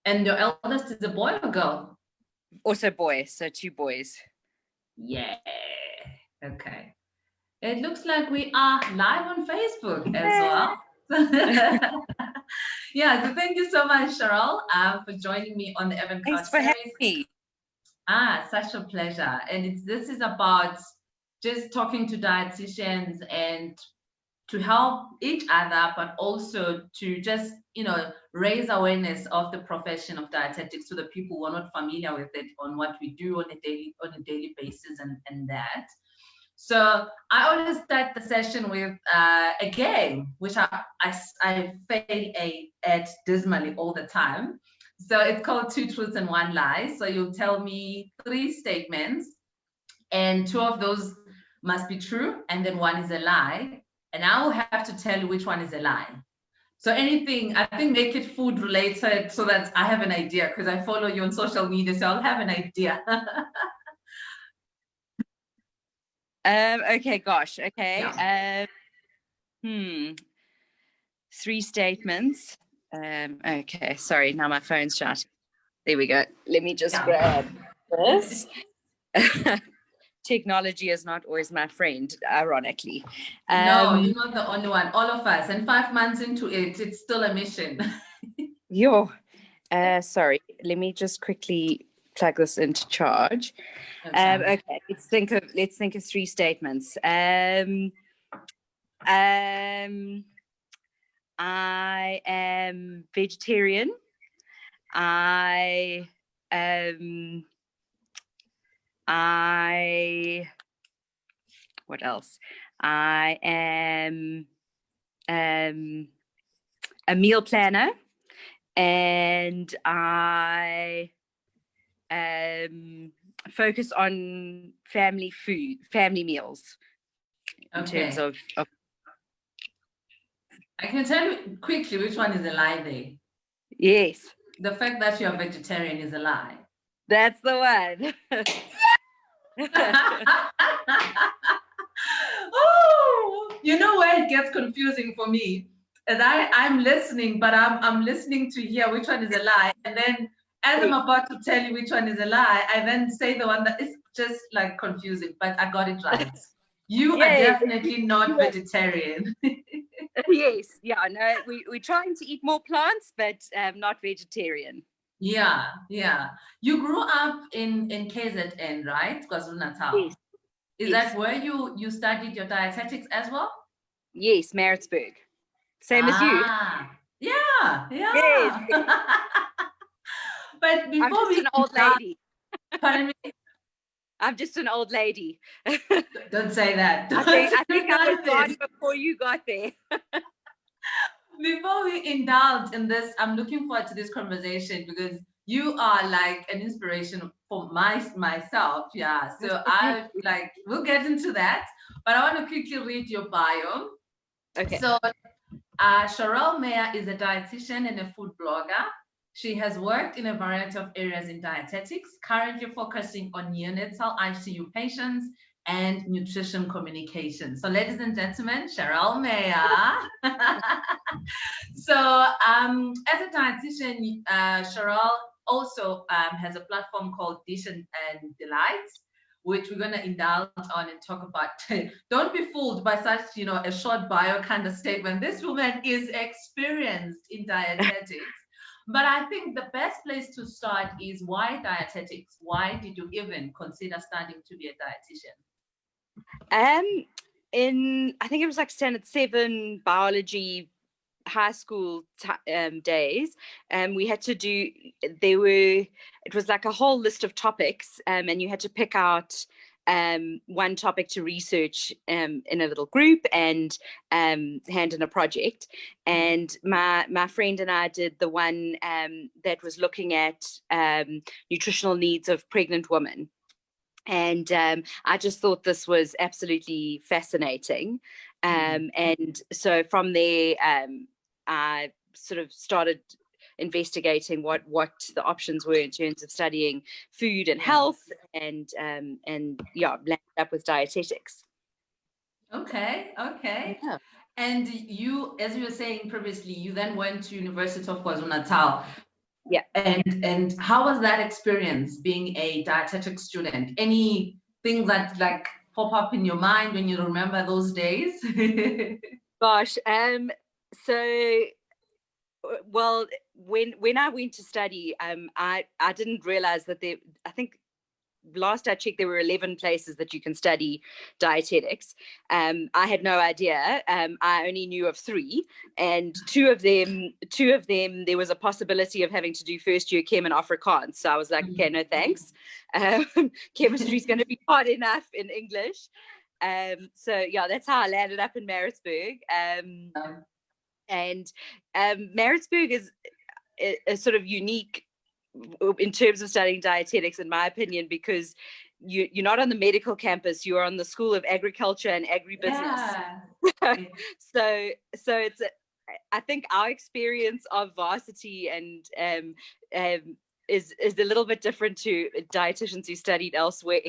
And your eldest is a boy or girl? Also boy, so 2 boys. Yeah. Okay. It looks like we are live on Facebook as well. Yeah, so thank you so much, Cheryl, for joining me on the Evan Couch Thanks for series. having me. Such a pleasure. And this is about just talking to dietitians and to help each other, but also to just, raise awareness of the profession of dietetics to the people who are not familiar with it, on what we do on a daily basis, and that. So I always start the session with a game, which I fail at dismally all the time. So it's called 2 Truths and 1 Lie. So you'll tell me 3 statements, and 2 of those must be true, and then 1 is a lie. And I will have to tell you which one is a lie. So anything, I think, make it food related so that I have an idea, because I follow you on social media, so I'll have an idea. Okay, gosh. Okay. Yeah. 3 statements. Okay, sorry, now my phone's shut. There we go. Let me just grab this. Technology is not always my friend, ironically. No, you're not the only one. All of us. And 5 months into it, it's still a mission. Sorry. Let me just quickly plug this into charge. Okay. Let's think of 3 statements. I am vegetarian. What else? I am a meal planner, and I focus on family meals in terms of. I can tell you quickly which one is a lie there. Yes. The fact that you're vegetarian is a lie. That's the one. Oh, you know where it gets confusing for me is I'm listening, but I'm listening to hear which one is a lie, and then as I'm about to tell you which one is a lie, I then say the one that is just like confusing, but I got it right. You are definitely not vegetarian. Yes, yeah, no, we're trying to eat more plants, but not vegetarian. Yeah. You grew up in KZN, right? KwaZulu-Natal. Yes. Is that where you studied your dietetics as well? Yes, Maritzburg. Same as you. Yeah. Yes. But before I'm just an old lady. Pardon me? I'm just an old lady. Don't say that. I think I was born before you got there. Before we indulge in this, I'm looking forward to this conversation because you are like an inspiration for myself. Yeah. So we'll get into that. But I want to quickly read your bio. Okay. So Cheryl Meyer is a dietitian and a food blogger. She has worked in a variety of areas in dietetics, currently focusing on neonatal ICU patients and nutrition communication. So ladies and gentlemen, Cheryl Meyer. So as a dietitian, Cheryl also has a platform called Dish and Delights, which we're going to indulge on and talk about. Don't be fooled by such, a short bio kind of statement. This woman is experienced in dietetics. But I think the best place to start is why dietetics? Why did you even consider studying to be a dietitian? I think it was like standard 7 biology high school days, we had to do, it was like a whole list of topics, and you had to pick out one topic to research in a little group and hand in a project. And my friend and I did the one that was looking at nutritional needs of pregnant women. And I just thought this was absolutely fascinating. And so from there, I sort of started investigating what the options were in terms of studying food and health, and landed up with dietetics. Okay. Yeah. And you, as you were saying previously, you then went to University of KwaZulu-Natal. Yeah. And how was that experience being a dietetic student? Any things that like pop up in your mind when you remember those days? Gosh, so well, when I went to study, I didn't realize that I think last I checked, there were 11 places that you can study dietetics. I had no idea. I only knew of 3, and two of them, there was a possibility of having to do first year chem and Afrikaans. So I was like, okay, no thanks. Chemistry is going to be hard enough in English. So yeah, that's how I landed up in Maritzburg. And Maritzburg is a sort of unique in terms of studying dietetics, in my opinion, because you're not on the medical campus, you're on the School of Agriculture and Agribusiness. Yeah. so it's I think our experience of varsity and is a little bit different to dietitians who studied elsewhere.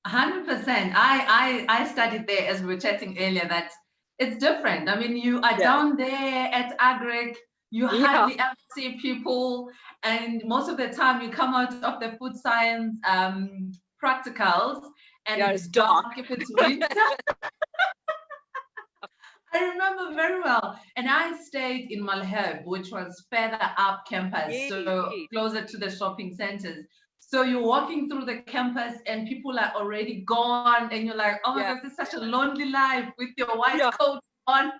100%. I studied there, as we were chatting earlier, that it's different. I mean, you are down there at Agric, you hardly ever see people, and most of the time you come out of the food science practicals, and it's dark if it's winter. I remember very well. And I stayed in Malherbe, which was further up campus, so closer to the shopping centers. So you're walking through the campus and people are already gone, and you're like, oh my God, this is such a lonely life with your white coat on.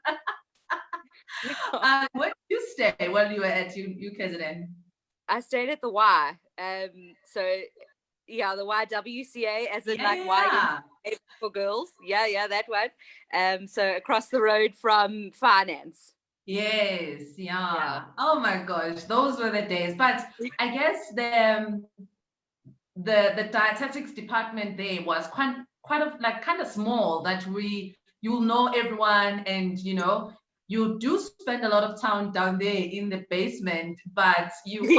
Where did you stay while you were at UKZN? I stayed at the Y. So yeah, the YWCA, as in like Y for girls. Yeah, that one. So across the road from finance. Yes, yeah. Oh my gosh, those were the days. But I guess the dietetics department there was kind of small, that you'll know everyone, and you do spend a lot of time down there in the basement, but you've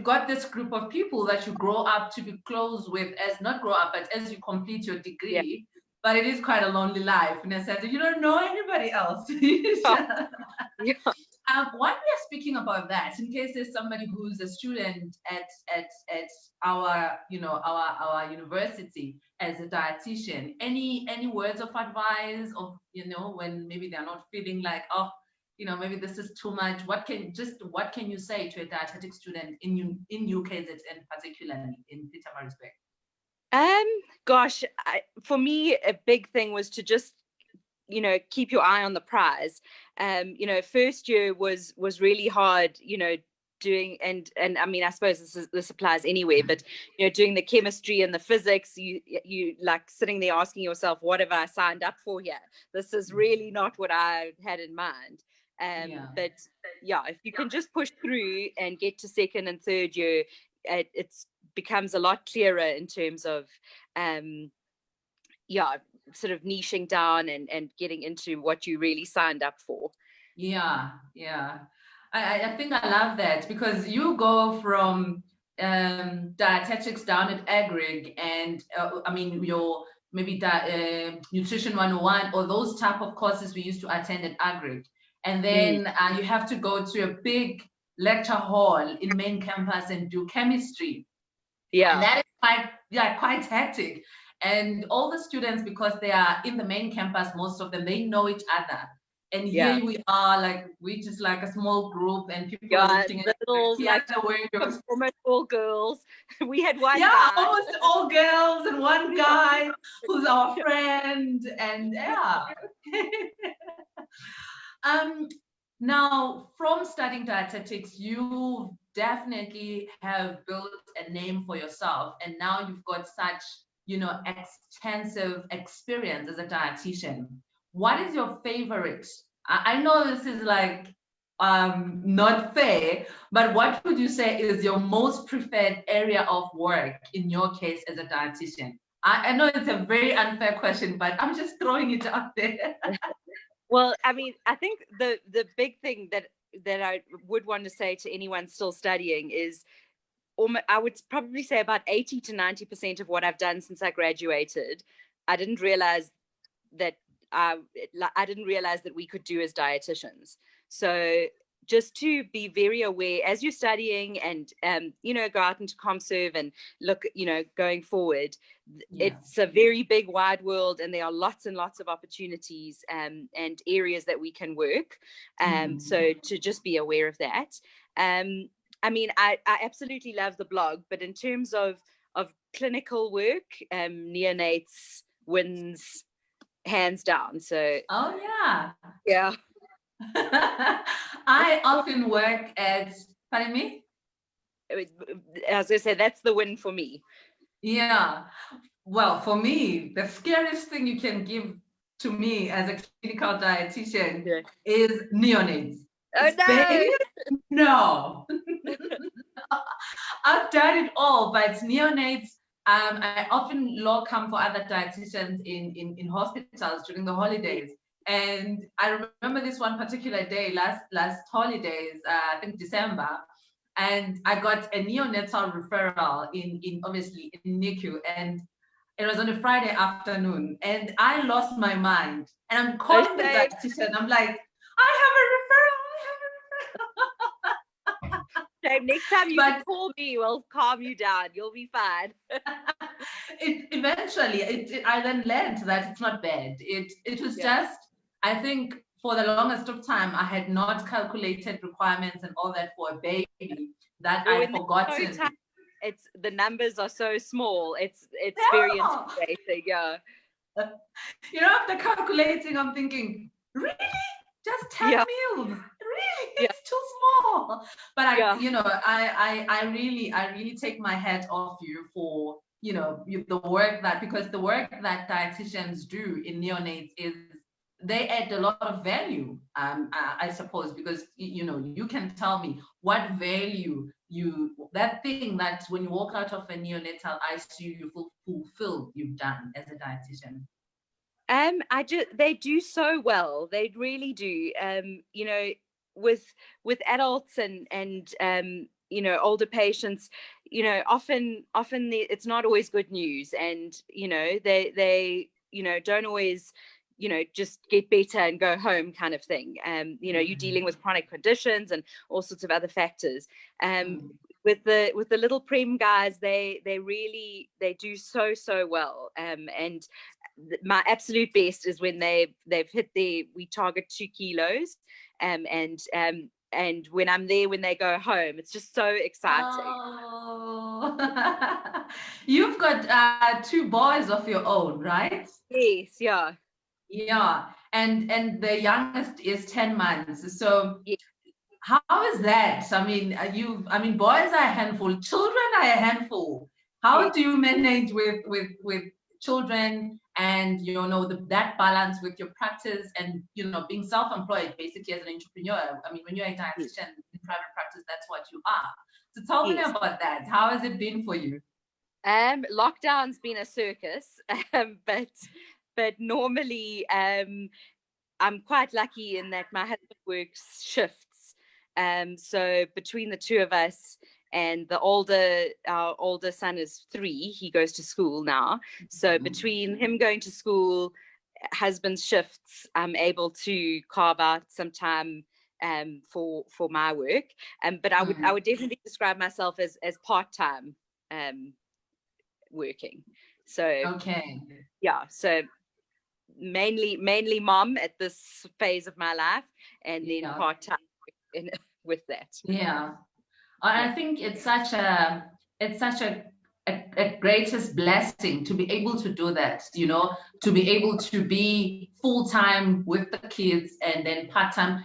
got this group of people that you grow up to be close with, not grow up, but as you complete your degree. But it is quite a lonely life in a sense that you don't know anybody else. While we are speaking about that, in case there's somebody who's a student at our university as a dietitian, any words of advice, of when maybe they're not feeling like, maybe this is too much, what can you say to a dietetic student in UKZN, particularly in Pietermaritzburg? Gosh, for me, a big thing was to just keep your eye on the prize. First year was really hard, doing, and I mean, I suppose this applies anywhere, but doing the chemistry and the physics, you like sitting there asking yourself, what have I signed up for here? This is really not what I had in mind. But yeah, if you can just push through and get to second and third year, it's becomes a lot clearer in terms of sort of niching down and getting into what you really signed up for. I think I love that, because you go from dietetics down at Agric, and I mean, your maybe nutrition 101 or those type of courses we used to attend at Agric, and then you have to go to a big lecture hall in main campus and do chemistry. And that is quite hectic. And all the students, because they are in the main campus, most of them, they know each other. And here we are, like, we just like a small group, and people are looking at almost all girls. We had one guy. Almost all girls, and one guy who's our friend, and now, from studying dietetics, you definitely have built a name for yourself, and now you've got such extensive experience as a dietitian. What is your favorite? I know this is like not fair, but what would you say is your most preferred area of work in your case as a dietitian? I know it's a very unfair question, but I'm just throwing it out there. Well, I mean, I think the big thing that I would want to say to anyone still studying is, I would probably say about 80 to 90% of what I've done since I graduated, I didn't realize that we could do as dietitians. So just to be very aware as you're studying and, you know, go out into ComServe and look, you know, going forward, it's a very big wide world, and there are lots and lots of opportunities and areas that we can work. So to just be aware of that. I mean, I absolutely love the blog, but in terms of clinical work, neonates wins hands down. So Oh yeah. yeah. I often work at, pardon me? As I said, that's the win for me. Yeah. Well, for me, the scariest thing you can give to me as a clinical dietitian is neonates. Oh no. Babies? No. I've done it all, but neonates, I often come for other dietitians in hospitals during the holidays. And I remember this one particular day, last holidays, I think December, and I got a neonatal referral in obviously in NICU, and it was on a Friday afternoon, and I lost my mind. And I'm calling the dietitian. I'm like, I have a referral. Next time you can call me, we'll calm you down. You'll be fine. I then learned that it's not bad. It was just, I think for the longest of time, I had not calculated requirements and all that for a baby that I had forgotten. It's the numbers are so small. It's very intimidating. Yeah. You know, after calculating, I'm thinking, really? Just 10 meals? Really? It's too small. But I really take my hat off you for, you know, the work because the work that dietitians do in neonates is they add a lot of value, I suppose, because, you know, you can tell me what value that thing that when you walk out of a neonatal ICU, you feel fulfilled you've done as a dietitian. They do so well. They really do. You know, with adults and you know, older patients, you know, often it's not always good news, and you know, they you know, don't always, you know, just get better and go home kind of thing. You know, you're dealing with chronic conditions and all sorts of other factors. With the little prem guys, they do so well. And my absolute best is when they've hit we target 2 kilos. And when I'm there, when they go home, it's just so exciting. Oh. You've got 2 boys of your own, right? Yes, yeah. Yeah, and the youngest is 10 months. So how is that? I mean, boys are a handful, children are a handful. How do you manage with children and, you know, that balance with your practice and, you know, being self-employed basically as an entrepreneur? I mean, when you're a dietitian in private practice, that's what you are. So tell me about that. How has it been for you? Lockdown's been a circus, but normally I'm quite lucky in that my husband works shifts. So between the two of us, and our older son is 3, he goes to school now. So between him going to school, husband's shifts, I'm able to carve out some time for my work. But I would definitely describe myself as part-time working. So so mainly mom at this phase of my life, and then part-time with that. I think it's such a greatest blessing to be able to do that, you know, to be able to be full-time with the kids and then part-time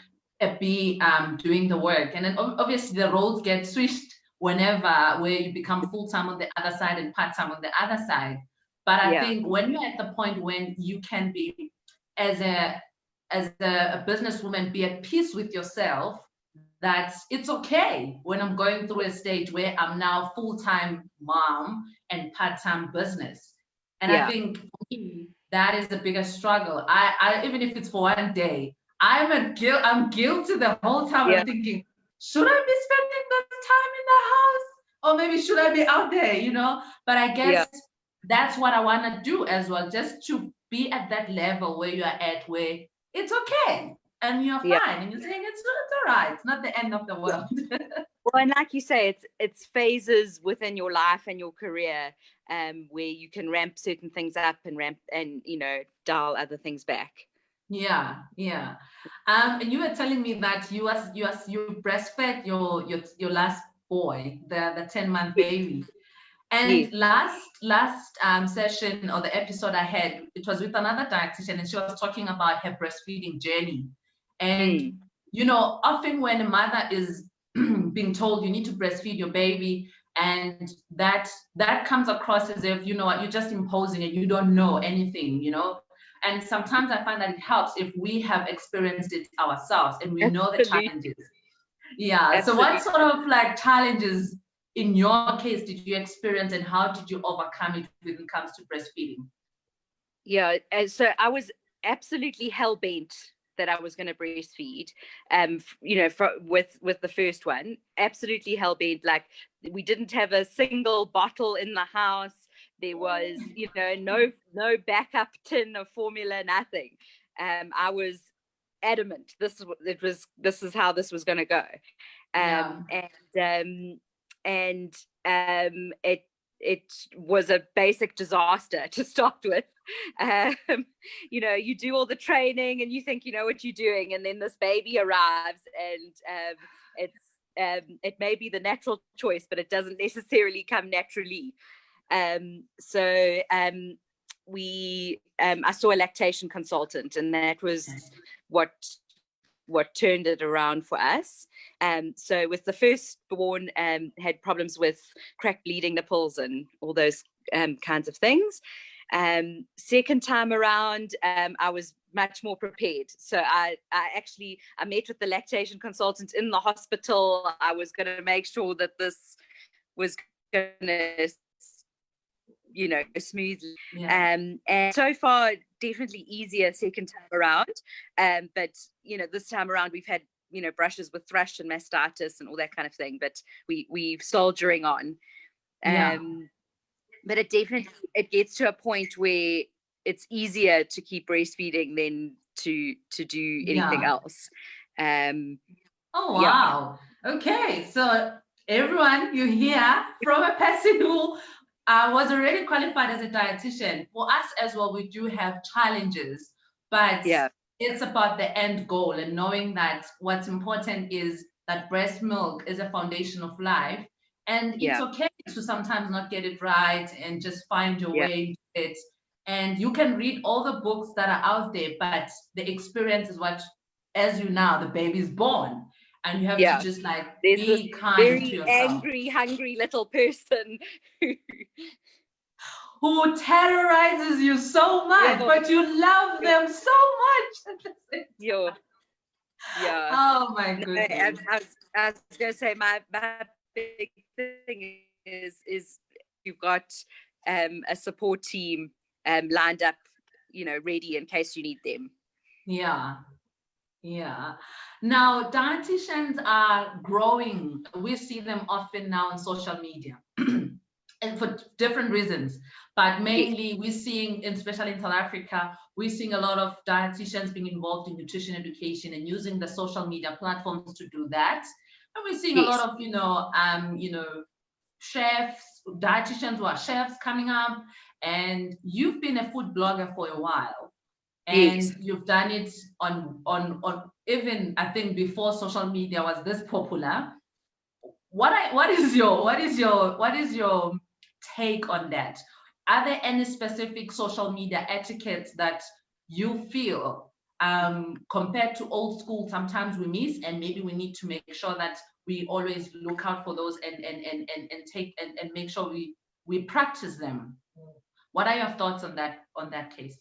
be doing the work. And then obviously the roles get switched whenever, where you become full-time on the other side and part-time on the other side. But I think when you're at the point when you can be, as a businesswoman, be at peace with yourself, that it's okay when I'm going through a stage where I'm now full-time mom and part-time business. And I think for me, that is the biggest struggle. I even if it's for one day, I'm guilty the whole time. I'm thinking, should I be spending this time in the house? Or maybe should I be out there, you know? But I guess that's what I want to do as well, just to be at that level where you are at, where it's okay. and you're Yeah. fine, and you're saying it's all right. It's not the end of the world. Well, and like you say, it's phases within your life and your career, where you can ramp certain things up and dial other things back. Yeah, yeah. And you were telling me that you breastfed your last boy, the 10-month baby. Yes. And last session or the episode I had, it was with another dietitian, and she was talking about her breastfeeding journey. And often when a mother is being told you need to breastfeed your baby, and that comes across as if you're just imposing and you don't know anything. And sometimes I find that it helps if we have experienced it ourselves and we know the Absolutely. challenges. Yeah. Absolutely. So what sort of like challenges in your case did you experience, and how did you overcome it when it comes to breastfeeding? Yeah. So I was absolutely hell-bent that I was going to breastfeed, with the first one, absolutely hell-bent. Like, we didn't have a single bottle in the house. There was, no backup tin of formula, nothing. I was adamant. This is how this was going to go. It was a basic disaster to start with. You do all the training and you think you know what you're doing, and then this baby arrives, and it may be the natural choice, but it doesn't necessarily come naturally. I saw a lactation consultant, and that was what turned it around for us. So with the firstborn, had problems with cracked bleeding nipples and all those kinds of things. Second time around, I was much more prepared. So I met with the lactation consultant in the hospital. I was going to make sure that this was going to smoothly. And so far, definitely easier second time around. But this time around we've had brushes with thrush and mastitis and all that kind of thing. But we're soldiering on. But it gets to a point where it's easier to keep breastfeeding than to do anything else. Oh wow! Yeah. Okay, so everyone, you hear from a person who was already qualified as a dietitian. For us as well, we do have challenges, but it's about the end goal and knowing that what's important is that breast milk is a foundation of life, and it's okay to sometimes not get it right and just find your way into it. And you can read all the books that are out there, but the experience is what, as now, the baby's born. And you have to just be kind to yourself. Angry, hungry little person who terrorizes you so much, but you love them so much. Oh my goodness. I was going to say my big thing is you've got a support team lined up, ready in case you need them. Yeah. Now, dietitians are growing. We see them often now on social media and for different reasons. But mainly we're seeing, especially in South Africa, we're seeing a lot of dietitians being involved in nutrition education and using the social media platforms to do that. And we're seeing a lot of, chefs, dietitians who are chefs coming up. And you've been a food blogger for a while. And you've done it on even, I think, before social media was this popular. What is your take on that? Are there any specific social media etiquettes that you feel compared to old school sometimes we miss, and maybe we need to make sure that we always look out for those and take and make sure we practice them? What are your thoughts on that case?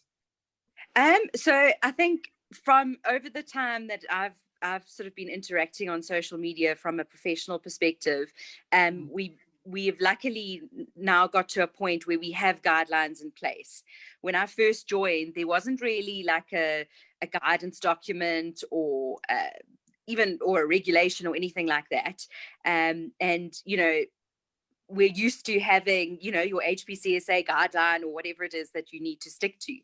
So I think from over the time that I've sort of been interacting on social media from a professional perspective, we've luckily now got to a point where we have guidelines in place. When I first joined, there wasn't really like a guidance document or a regulation or anything like that. And we're used to having, your HPCSA guideline or whatever it is that you need to stick to.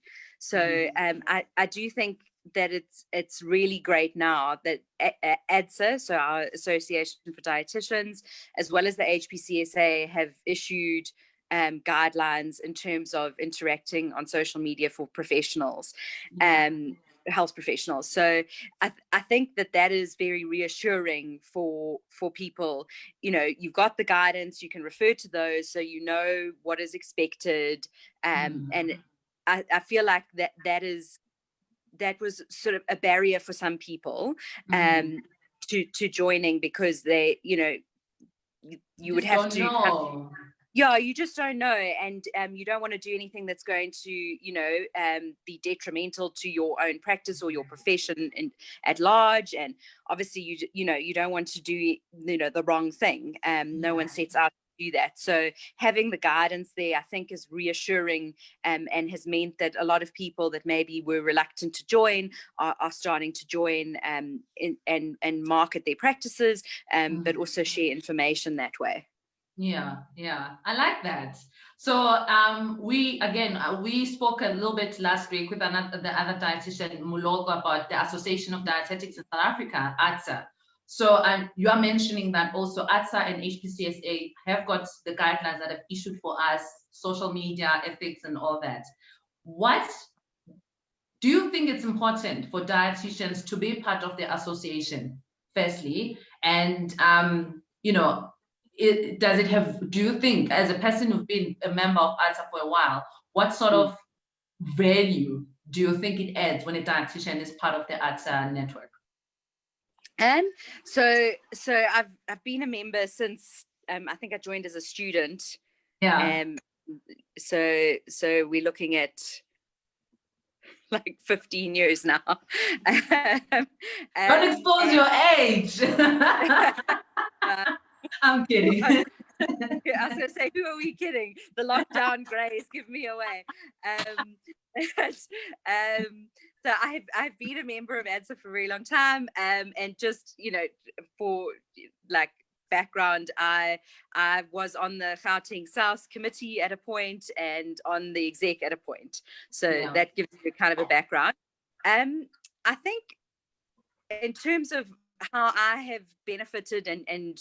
So I do think that it's really great now that ADSA, so our Association for Dietitians, as well as the HPCSA, have issued guidelines in terms of interacting on social media for professionals, health professionals. So I think that is very reassuring for people. You know, you've got the guidance, you can refer to those, so you know what is expected, and I feel like that was sort of a barrier for some people to joining, because they, you know, you would have to you just don't know, and you don't want to do anything that's going to, you know, be detrimental to your own practice or your profession at large. And obviously you know you don't want to do, you know, the wrong thing. No one sets out to do that. So having the guidance there, I think, is reassuring, and has meant that a lot of people that maybe were reluctant to join are starting to join, and market their practices, but also share information that way. Yeah, I like that. So we spoke a little bit last week with the other dietitian Mulogo about the Association of Dietetics in South Africa, ADSA. So you are mentioning that also ADSA and HPCSA have got the guidelines that have issued for us, social media, ethics, and all that. What do you think it's important for dietitians to be part of the association, firstly? And you know, do you think, as a person who's been a member of ADSA for a while, what sort of value do you think it adds when a dietitian is part of the ADSA network? So I've been a member since I think I joined as a student. So we're looking at like 15 years now. Don't expose your age. I'm kidding. I was going to say, who are we kidding? The lockdown grays give me away. So I've been a member of ADSA for a very long time, and just, you know, for like background, I was on the Gauteng South committee at a point and on the exec at a point. So that gives you kind of a background. I think in terms of how I have benefited and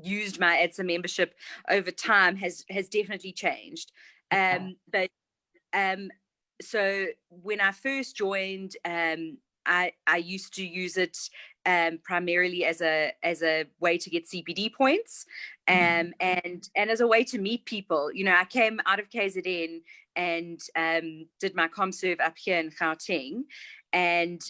used my ADSA membership over time has definitely changed. But so when I first joined, I used to use it primarily as a way to get CPD points, and as a way to meet people. You know, I came out of KZN and did my ComServe up here in Gauteng, and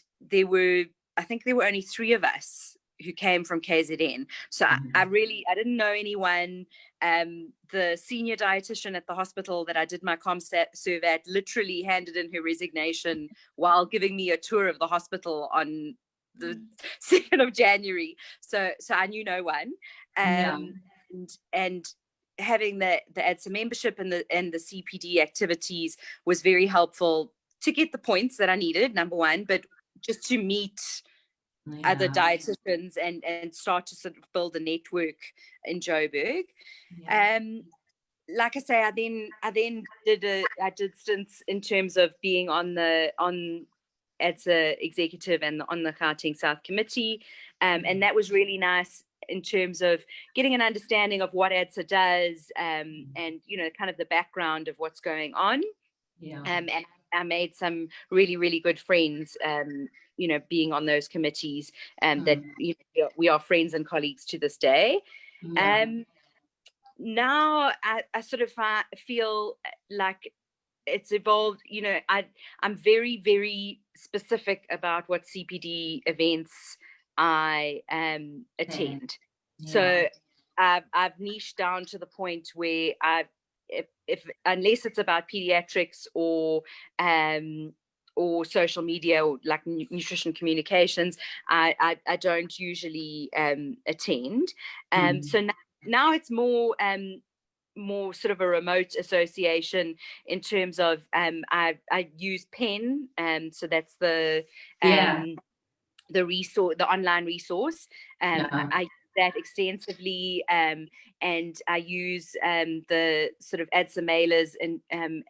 I think there were only 3 of us who came from KZN. So I didn't know anyone. The senior dietitian at the hospital that I did my ComServe at literally handed in her resignation while giving me a tour of the hospital on the 2nd of January. So I knew no one. And having the ADSA membership and the CPD activities was very helpful to get the points that I needed, number one, but just to meet other dietitians and start to sort of build a network in Joburg. Like I say, I then did stints in terms of being on ADSA executive and on the Gauteng South committee, and that was really nice in terms of getting an understanding of what ADSA does, and, you know, kind of the background of what's going on. And I made some really, really good friends, you know, being on those committees, that, you know, we are friends and colleagues to this day. Now I sort of feel like it's evolved. You know, I'm very, very specific about what CPD events I attend. So I've niched down to the point where if unless it's about pediatrics or social media or like nutrition communications, I don't usually attend. So now it's more sort of a remote association in terms of I use Penn, so that's the resource, the online resource. I use that extensively, and I use the sort of ADSA mailers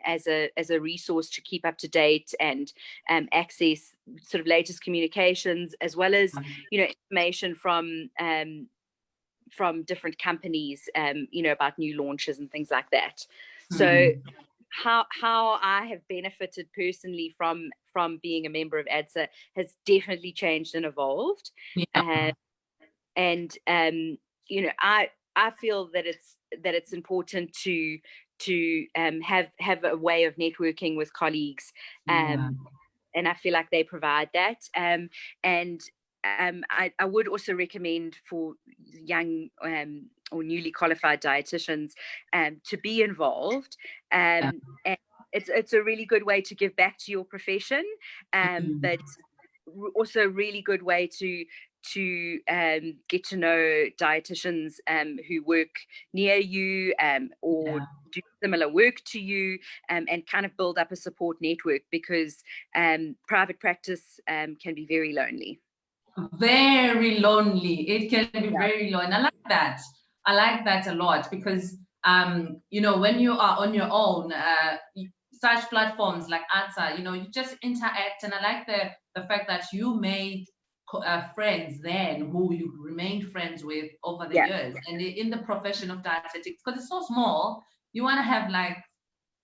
as a resource to keep up to date and access sort of latest communications, as well as information from different companies, about new launches and things like that. So how I have benefited personally from being a member of ADSA has definitely changed and evolved. And I feel that it's important to have a way of networking with colleagues, and I feel like they provide that. And I would also recommend for young or newly qualified dietitians to be involved. And it's a really good way to give back to your profession, but also a really good way to get to know dietitians who work near you or do similar work to you, and kind of build up a support network, because private practice can be very lonely. Very lonely. It can be very lonely. I like that. I like that a lot, because when you are on your own, such platforms like ADSA, you just interact, and I like the fact that you made friends then who you remained friends with over the years, and in the profession of dietetics, because it's so small, you want to have like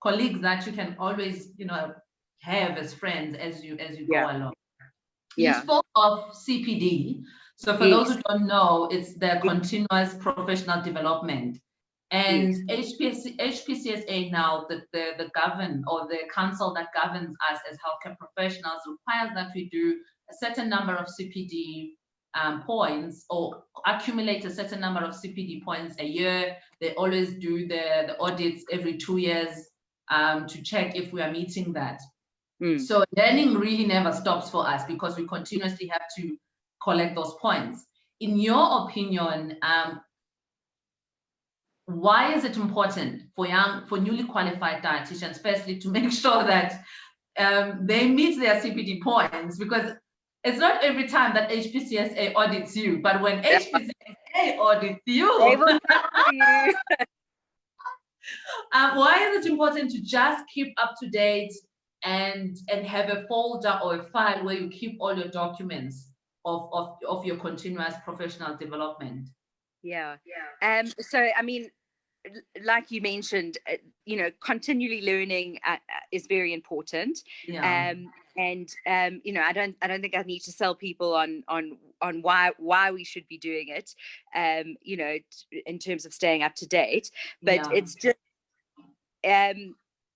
colleagues that you can always have as friends as you go along. You spoke of CPD. So for those who don't know, it's the continuous professional development. And HPCSA now, the govern, or the council that governs us as healthcare professionals, requires that we do a certain number of CPD points, or accumulate a certain number of CPD points a year. They always do the audits every 2 years to check if we are meeting that. So learning really never stops for us, because we continuously have to collect those points. In your opinion, why is it important for newly qualified dietitians, firstly, to make sure that they meet their CPD points? Because it's not every time that HPCSA audits you, but when HPCSA audits you, they will tell you. Why is it important to just keep up to date and have a folder or a file where you keep all your documents of your continuous professional development? So I mean, like you mentioned, continually learning is very important. And I don't think I need to sell people on why we should be doing it, in terms of staying up to date. But it's just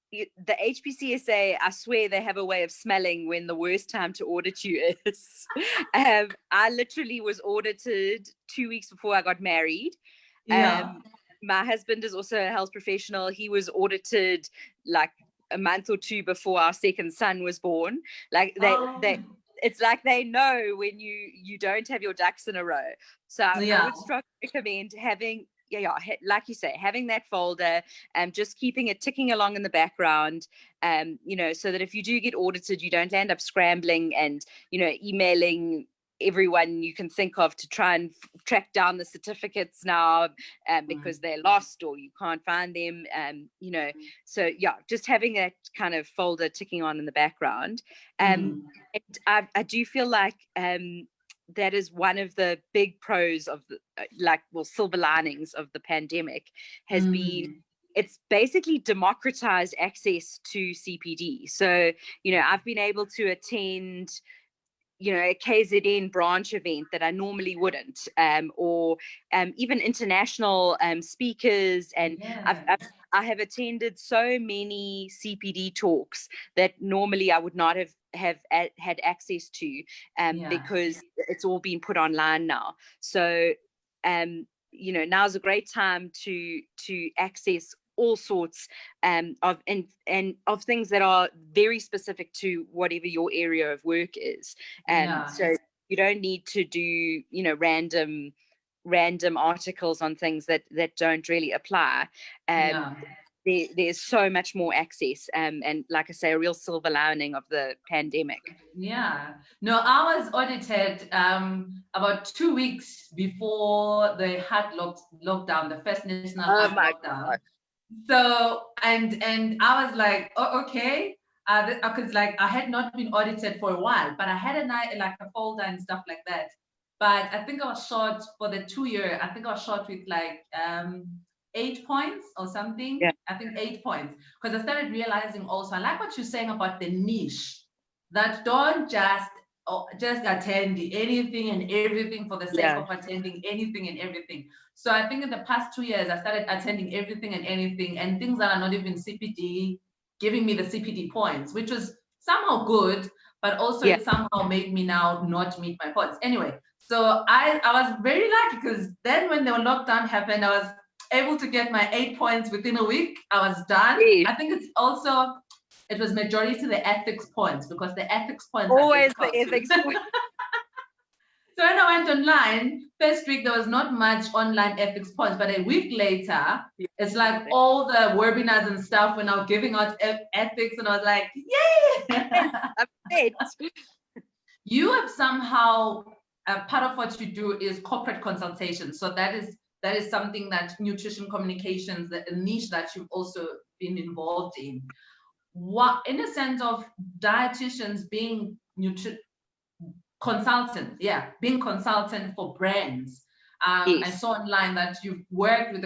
the HPCSA, I swear they have a way of smelling when the worst time to audit you is. I literally was audited 2 weeks before I got married. My husband is also a health professional. He was audited like a month or two before our second son was born. Like they it's like they know when you don't have your ducks in a row. So I would strongly recommend having like you say, having that folder and just keeping it ticking along in the background, so that if you do get audited, you don't end up scrambling and emailing everyone you can think of to try and track down the certificates now, because they're lost or you can't find them, so just having that kind of folder ticking on in the background. And I do feel like that is one of the big pros of silver linings of the pandemic has been it's basically democratized access to CPD. So I've been able to attend a KZN branch event that I normally wouldn't, or even international speakers, and I have attended so many CPD talks that normally I would not have had access to, because it's all been put online now. So now's a great time to access all sorts of things that are very specific to whatever your area of work is. So you don't need to do random articles on things that don't really apply. there's so much more access, and like I say, a real silver lining of the pandemic. Yeah. No, I was audited about 2 weeks before the hard lockdown, the first national hard lockdown. God. So and I was like, oh, okay, because like I had not been audited for a while, but I had a folder and stuff like that. But I think I was short for the 2 year. I think I was short with like 8 points or something. Yeah. I think 8 points, because I started realizing also, I like what you're saying about the niche, that don't just attend anything and everything for the sake of attending anything and everything. So I think in the past 2 years, I started attending everything and anything, and things that are not even CPD, giving me the CPD points, which was somehow good, but also it somehow made me now not meet my points. Anyway, so I was very lucky, because then when the lockdown happened, I was able to get my 8 points within a week. I was done. I think it's also, it was majority to the ethics points, because the ethics points always the ethics points. So when I went online, first week there was not much online ethics points, but a week later, it's like all the webinars and stuff when I was giving out ethics, and I was like, yay! You have somehow, part of what you do is corporate consultation. So that is something that nutrition communications, a niche that you've also been involved in. What, in a sense of dietitians being consultant, being consultant for brands. I saw online that you've worked with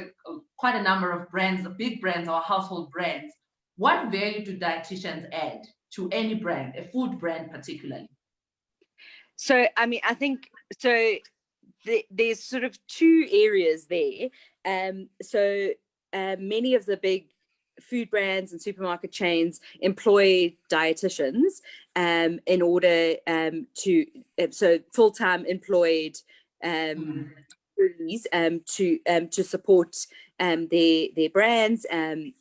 quite a number of brands, the big brands or household brands. What value do dietitians add to any brand, a food brand particularly? So, I mean, I think so. There's sort of two areas there. Many of the big food brands and supermarket chains employ dietitians in order so full-time employed to support their brands, and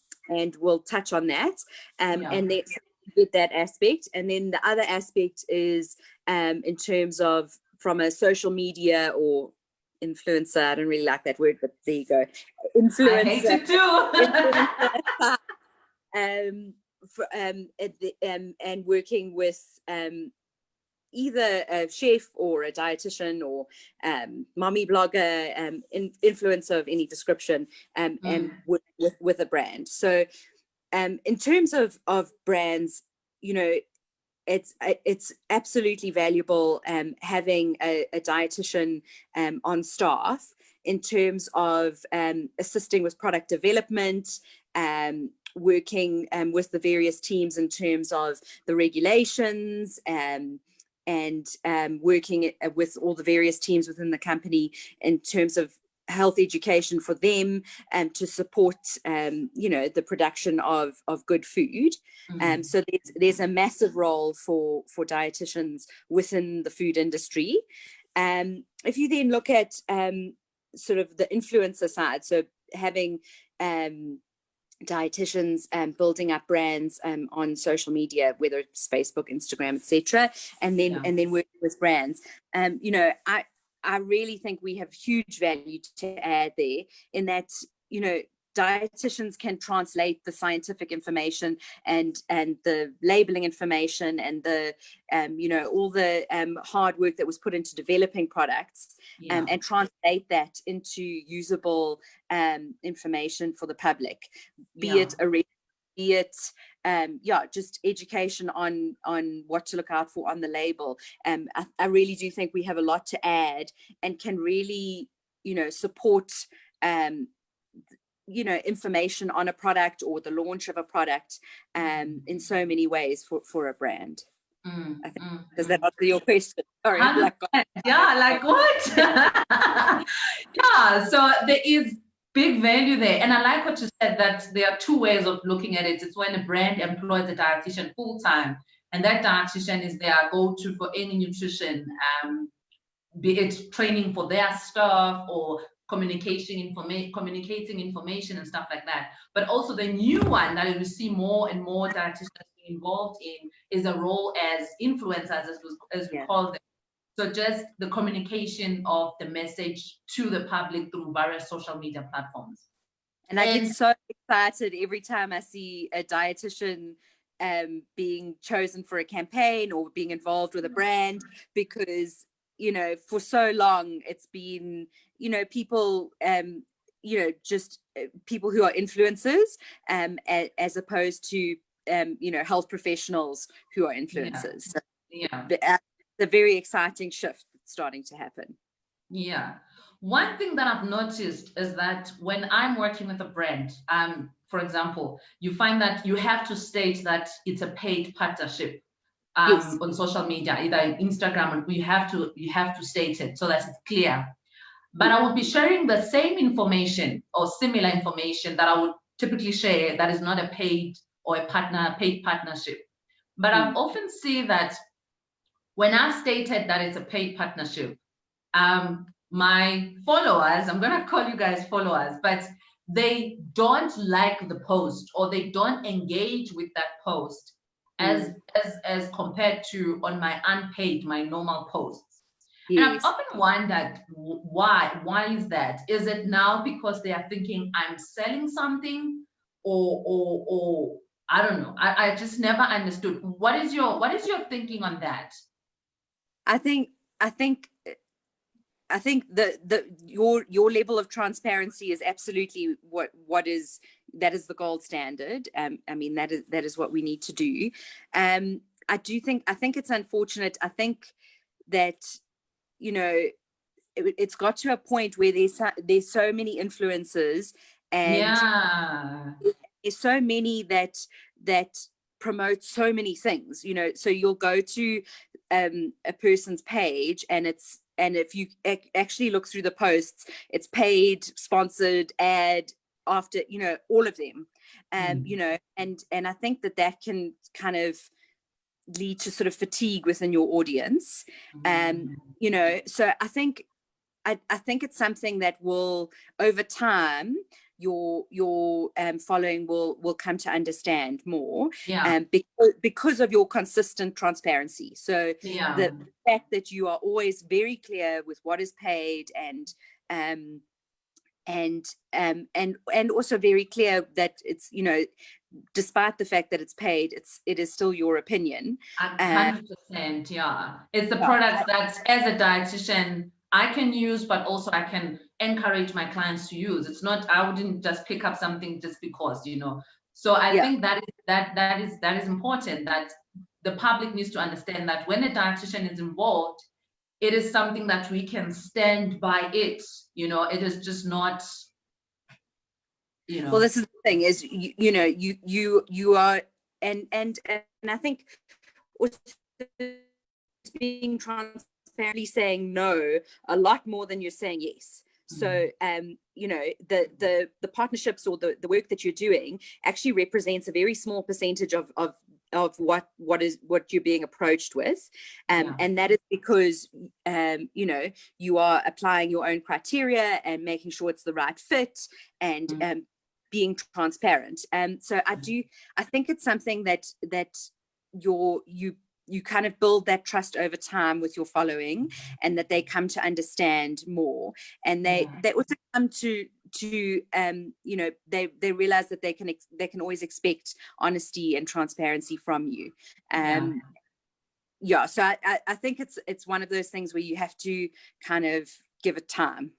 we'll touch on that, and that's with that aspect. And then the other aspect is in terms of from a social media or influencer, I don't really like that word, but there you go. Influencer. I hate it too. And working with either a chef or a dietitian or mommy blogger, influencer of any description, and with a brand. So in terms of brands, you know, it's absolutely valuable having a dietitian on staff in terms of assisting with product development, working with the various teams in terms of the regulations, and working with all the various teams within the company in terms of health education for them, to support the production of good food. So there's a massive role for dietitians within the food industry. If you then look at sort of the influencer side, so having dietitians building up brands on social media, whether it's Facebook, Instagram, etc., and then working with brands, I really think we have huge value to add there, in that, you know, dietitians can translate the scientific information and the labeling information and the all the hard work that was put into developing products, and translate that into usable information for the public, be it just education on what to look out for on the label. I really do think we have a lot to add, and can really, support information on a product or the launch of a product in so many ways for a brand. Does that answer your question? Sorry. Like what? So there is big value there. And I like what you said, that there are two ways of looking at it. It's when a brand employs a dietitian full-time, and that dietitian is their go-to for any nutrition, be it training for their staff or communicating information and stuff like that. But also the new one that we see more and more dietitians involved in is a role as influencers, as we call them. So just the communication of the message to the public through various social media platforms. And I get so excited every time I see a dietitian being chosen for a campaign or being involved with a brand, because, you know, for so long it's been, you know, people, you know, just people who are influencers, as opposed to, you know, health professionals who are influencers. So it's a very exciting shift that's starting to happen. Yeah. One thing that I've noticed is that when I'm working with a brand, for example, you find that you have to state that it's a paid partnership on social media, either Instagram, or you have to state it so that it's clear. But I will be sharing the same information or similar information that I would typically share that is not a paid or a paid partnership. But I've often seen that when I've stated that it's a paid partnership, my followers, I'm gonna call you guys followers, but they don't like the post, or they don't engage with that post as compared to on my unpaid, my normal posts. And I've often wondered why is that? Is it now because they are thinking I'm selling something, or I don't know. I just never understood. What is your thinking on that? I think your level of transparency is absolutely that is the gold standard. I mean, that is what we need to do. I think it's unfortunate. I think that, you know, it's got to a point where there's so many influencers, and there's so many that promote so many things, you know. So you'll go to a person's page, and if you actually look through the posts, it's paid, sponsored, ad, after, you know, all of them, you know, and I think that can kind of lead to sort of fatigue within your audience, you know. So I think it's something that will, over time, your following will come to understand more, because of your consistent transparency. So the fact that you are always very clear with what is paid, and also very clear that it's, you know, despite the fact that it's paid, it is still your opinion. 100%, yeah. It's the products that, as a dietitian, I can use, but also I can encourage my clients to use. It's not, I wouldn't just pick up something just because, you know. So I think that is important, that the public needs to understand that when a dietitian is involved, it is something that we can stand by it. You know, it is just not, you know. Well, this is the thing, is you know, you are, and I think also being transparently saying no a lot more than you're saying yes. So you know, the partnerships or the work that you're doing actually represents a very small percentage of what you're being approached with, and that is because you know, you are applying your own criteria and making sure it's the right fit, and being transparent. So I think it's something that you kind of build that trust over time with your following, and that they come to understand more, and they also come to you know, they realize that they can always expect honesty and transparency from you. So I think it's one of those things where you have to kind of give it time.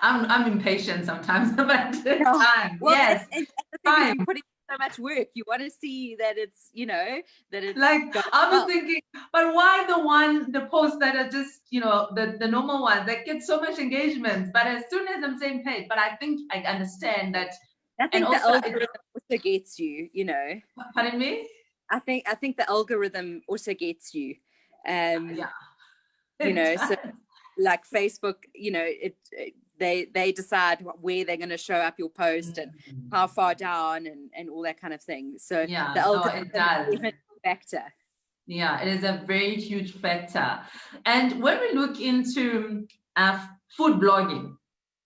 I'm impatient sometimes, but time. Well, yes, and the thing is, you put in so much work. You want to see that it's, you know, that it's like, I was thinking, but why the posts that are just, you know, the normal ones that get so much engagement, but as soon as I'm saying paid, but I think I understand that. I think the algorithm also gets you, you know. Pardon me? I think the algorithm also gets you. You know, so like Facebook, you know, they decide where they're going to show up your post and how far down and all that kind of thing. So the algorithm is a factor. Yeah, it is a very huge factor. And when we look into food blogging,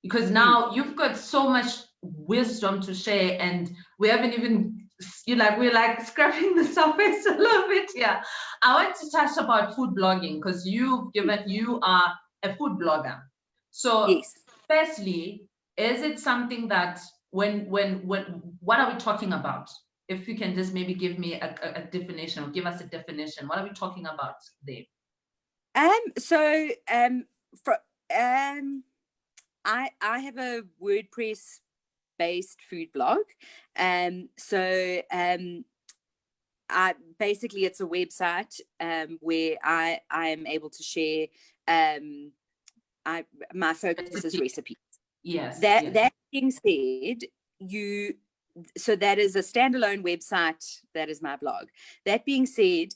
because now you've got so much wisdom to share, and we haven't even, we're like scratching the surface a little bit here. I want to touch about food blogging, because you are a food blogger. So firstly, is it something that what are we talking about? If you can just maybe give me a definition, or give us a definition, what are we talking about there? So for I have a WordPress based food blog. I basically, it's a website where I am able to share my focus is recipes. Yes. That being said, so that is a standalone website. That is my blog. That being said,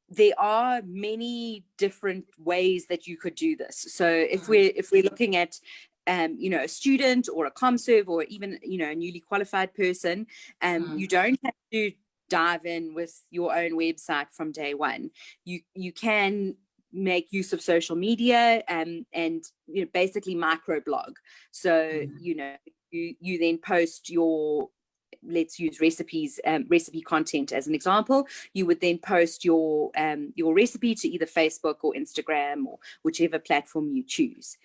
there are many different ways that you could do this. So if we're looking at a student or a ComServe, or even a newly qualified person, you don't have to dive in with your own website from day one. You can make use of social media and basically microblog. So you then post your, let's use recipes, recipe content as an example. You would then post your recipe to either Facebook or Instagram or whichever platform you choose.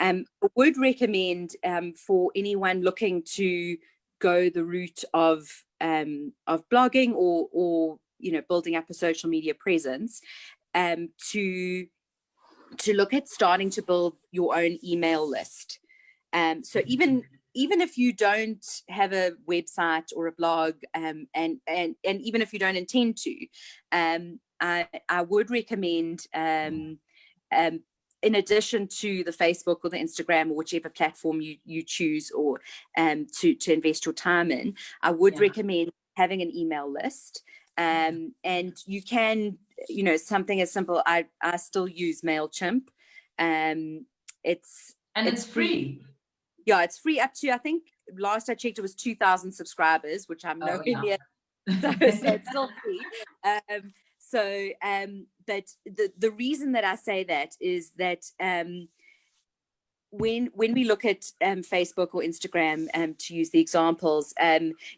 I would recommend for anyone looking to go the route of blogging or building up a social media presence, to look at starting to build your own email list. So even if you don't have a website or a blog, and even if you don't intend to, I would recommend, in addition to the Facebook or the Instagram or whichever platform you choose, or to invest your time in, I would recommend having an email list. And you can, something as simple, I still use MailChimp. It's free. Yeah, it's free up to, I think last I checked, it was 2,000 subscribers, which I'm nowhere near. So it's still free. But the reason that I say that is that when we look at Facebook or Instagram, to use the examples,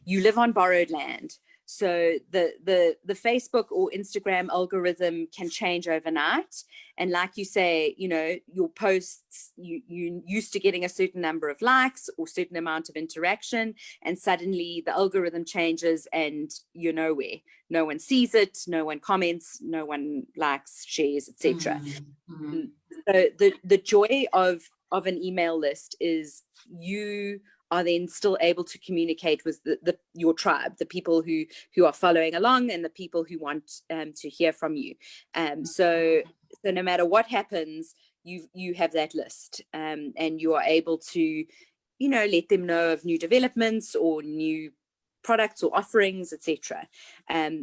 you live on borrowed land. So the Facebook or Instagram algorithm can change overnight. And like you say, your posts, you used to getting a certain number of likes or certain amount of interaction, and suddenly the algorithm changes and you're nowhere. No one sees it, no one comments, no one likes, shares, etc. So the joy of an email list is you are then still able to communicate with your tribe, the people who are following along, and the people who want to hear from you. So no matter what happens, you have that list, and you are able to, let them know of new developments or new products or offerings, etc.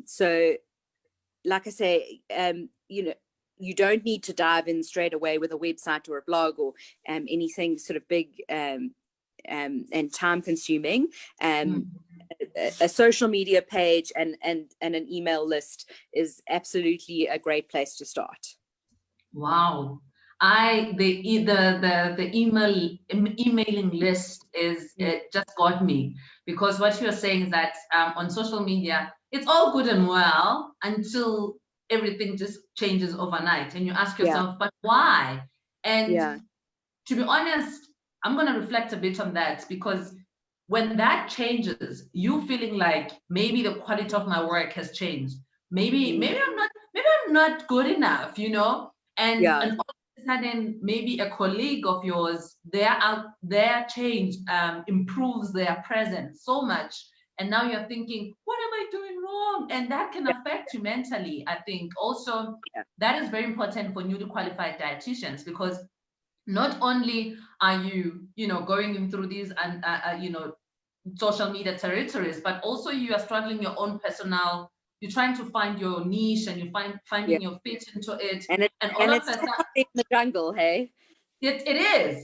So, like I say, you don't need to dive in straight away with a website or a blog or anything sort of big and time consuming. A social media page and an email list is absolutely a great place to start. Wow. The emailing list is, it just got me, because what you're saying is that on social media, it's all good and well until everything just changes overnight, and you ask yourself, but why? And to be honest, I'm going to reflect a bit on that, because when that changes, you feeling like maybe the quality of my work has changed. Maybe I'm not good enough, and all of a sudden, maybe a colleague of yours, their change improves their presence so much, and now you're thinking, what am I doing wrong? And that can affect you mentally. I think also that is very important for newly qualified dietitians, because not only are you going through these and social media territories, but also you are struggling your own personal. You're trying to find your niche, and you're finding your fit into it. And all of a sudden, in the jungle, hey? It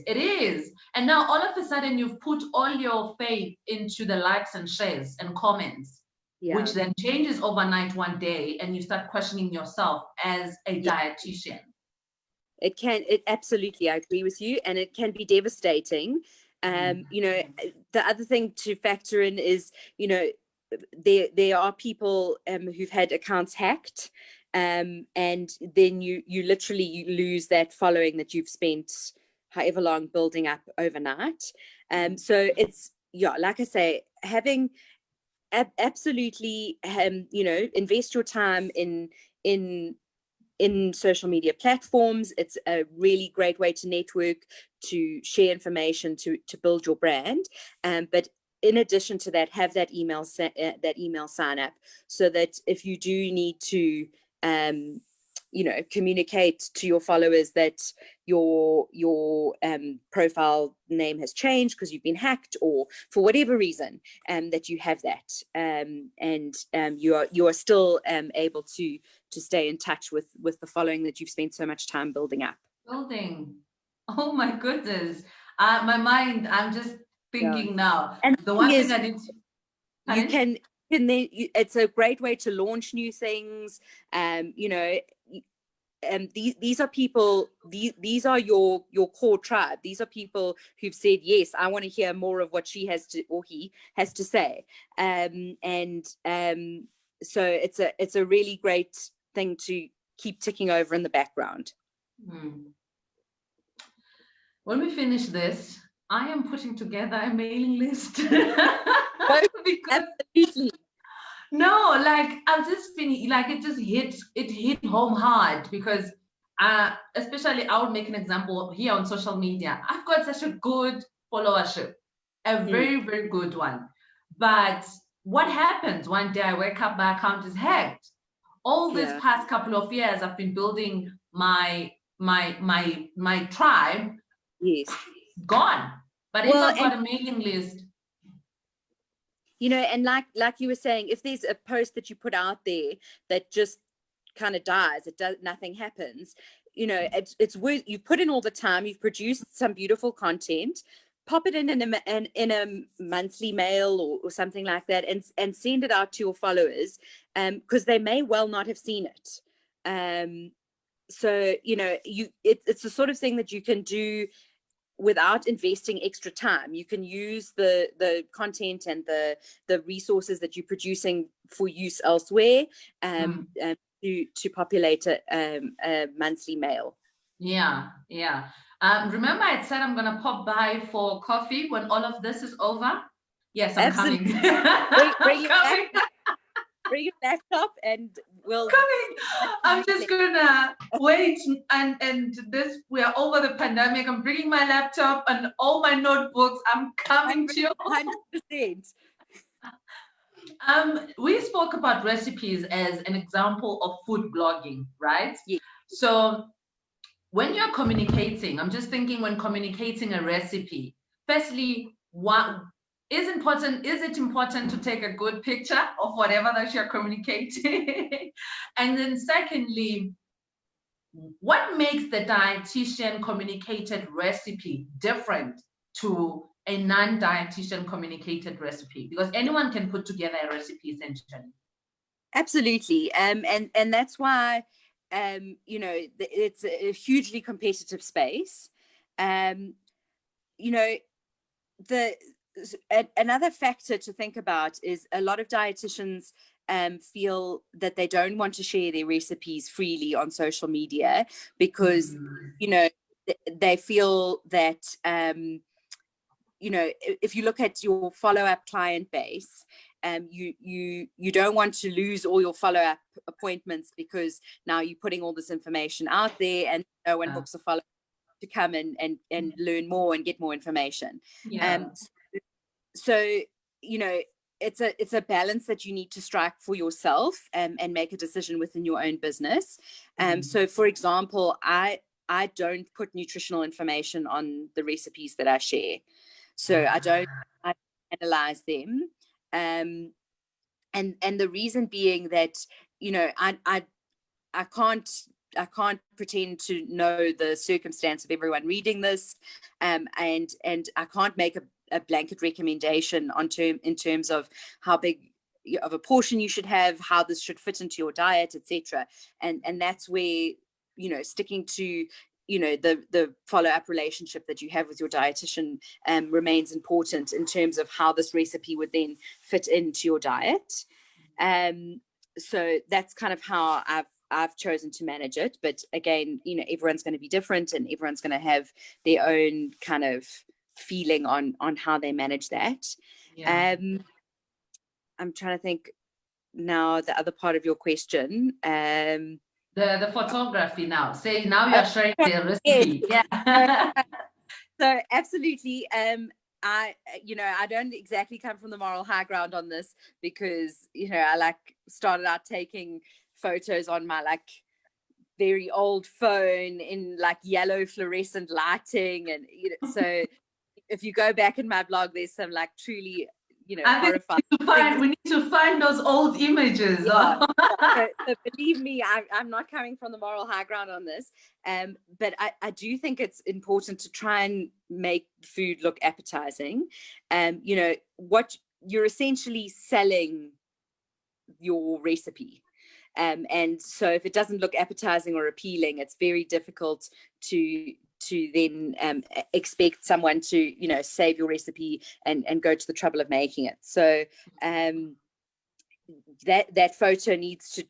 is. And now all of a sudden you've put all your faith into the likes and shares and comments, which then changes overnight one day, and you start questioning yourself as a dietitian. It absolutely, I agree with you, and it can be devastating. The other thing to factor in is, there are people who've had accounts hacked, and then you literally lose that following that you've spent however long building up overnight. So it's, yeah, like I say, having absolutely, you know, invest your time in social media platforms. It's a really great way to network, to share information, to build your brand. But in addition to that, have that email sign up, so that if you do need to you know, communicate to your followers that your profile name has changed because you've been hacked, or for whatever reason, that you have that, and you are still able to stay in touch with the following that you've spent so much time building up. Oh my goodness. My mind, I'm just Yeah. thinking now. And The the thing one thing is, I did. you Pardon? can then it's a great way to launch new things. You know, these are people, these are your core tribe. These are people who've said, yes, I want to hear more of what she has to, or he has to say. So it's a really great thing to keep ticking over in the background. When we finish this, I am putting together a mailing list. Because Absolutely. no, like I've just been like, it hit home hard, because especially I would make an example here on social media. I've got such a good followership, a very, very good one. But what happens one day I wake up, my account is hacked. All this past couple of years I've been building my tribe. Yes. Gone. But if I've got a mailing list, you know, and like you were saying, if there's a post that you put out there that just kind of dies, nothing happens, you know, it's worth, you've put in all the time, you've produced some beautiful content, pop it in a monthly mail or something like that, and send it out to your followers, because they may well not have seen it. So, you know, it's the sort of thing that you can do without investing extra time. You can use the content and the resources that you're producing for use elsewhere, to populate a monthly mail. Yeah. Remember I said I'm gonna pop by for coffee when all of this is over? Yes, I'm Absolutely. coming. Bring your laptop and we'll coming. I'm just gonna wait, and this, we are over the pandemic. I'm bringing my laptop and all my notebooks. I'm coming to you. 100%. We spoke about recipes as an example of food blogging, right? Yeah. So when you're communicating, I'm just thinking, when communicating a recipe, firstly, what is important? Is it important to take a good picture of whatever that you're communicating? And then secondly, what makes the dietitian communicated recipe different to a non-dietitian communicated recipe? Because anyone can put together a recipe essentially. Absolutely. And that's why, you know, it's a hugely competitive space. You know, another factor to think about is a lot of dietitians feel that they don't want to share their recipes freely on social media because, you know, they feel that, you know, if you look at your follow-up client base, you don't want to lose all your follow-up appointments because now you're putting all this information out there and no one books a follow-up to come and learn more and get more information. So, you know, it's a balance that you need to strike for yourself, and make a decision within your own business. So, for example, I don't put nutritional information on the recipes that I share. So I analyze them. And the reason being that, you know, I can't pretend to know the circumstance of everyone reading this, and I can't make a blanket recommendation in terms of how big of a portion you should have, how this should fit into your diet, etc. And that's where, you know, sticking to, you know, the follow-up relationship that you have with your dietitian remains important in terms of how this recipe would then fit into your diet. So that's kind of how I've chosen to manage it. But again, you know, everyone's going to be different and everyone's going to have their own kind of feeling on how they manage that. Yeah. I'm trying to think now the other part of your question. The photography now. Say now you are sharing the Yes. recipe. Yeah. So absolutely. I don't exactly come from the moral high ground on this, because I started out taking photos on my very old phone in yellow fluorescent lighting, and so if you go back in my blog, there's some truly horrifying things. We need to find those old images. Yeah. So believe me, I'm not coming from the moral high ground on this, but I do think it's important to try and make food look appetizing. What you're essentially selling your recipe. And so if it doesn't look appetizing or appealing, it's very difficult to then expect someone to save your recipe and go to the trouble of making it. So that photo needs to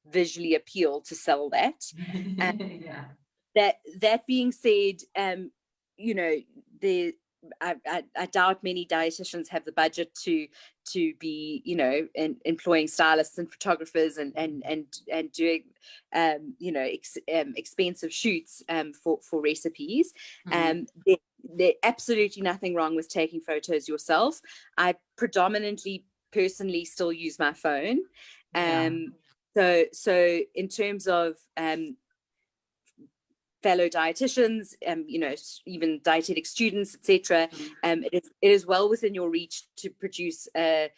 visually appeal to sell that. Yeah. That being said, I doubt many dietitians have the budget to be employing stylists and photographers and doing expensive shoots for recipes. There's absolutely nothing wrong with taking photos yourself. I predominantly personally still use my phone. So in terms of fellow dietitians, even dietetic students, etc., it is well within your reach to produce a